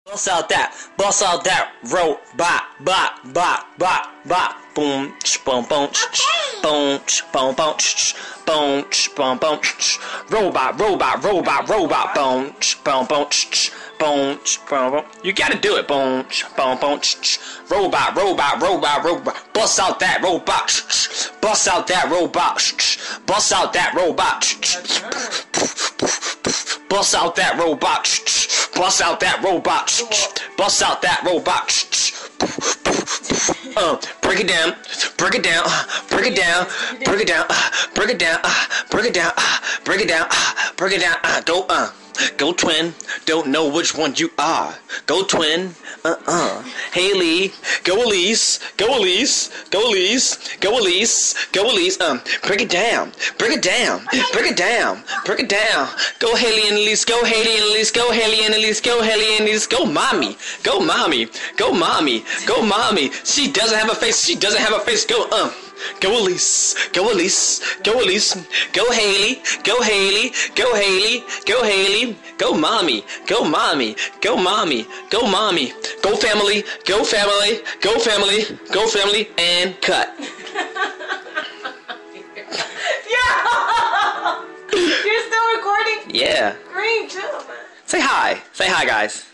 Bust out that robot, bot, boom, boom, boom, boom, boom, boom, boom, boom, boom, robot, boom, boom, boom, boom, boom. You gotta do it, boom, boom, boom, robot. Bust out that robot, bust out that robot, bust out that robot, bust out that robot. Bust out that robot. Bust out that robot. Break it down. Break it down. Break it down. Break it down. Break it down. Break it down. Break it down. Break it down. Go twin. Don't know which one you are. Go twin. Haley. Go Elise. Go Elise. Go Elise. Go Elise. Go Elise. Break it down. Break it down. Break it down. Break it down. Go Haley and Elise. Go Haley and Elise. Go Haley and Elise. Go Haley and Elise. Go mommy. Go mommy. Go mommy. Go mommy. She doesn't have a face. She doesn't have a face. Go Go Elise, go Elise, go Elise, go Haley, go Haley, go Haley, go Haley, go mommy, go mommy, go mommy, go mommy, go family, go family, go family, go family, and cut. Yeah! You're still recording? Yeah. Great job, man. Say hi. Say hi, guys.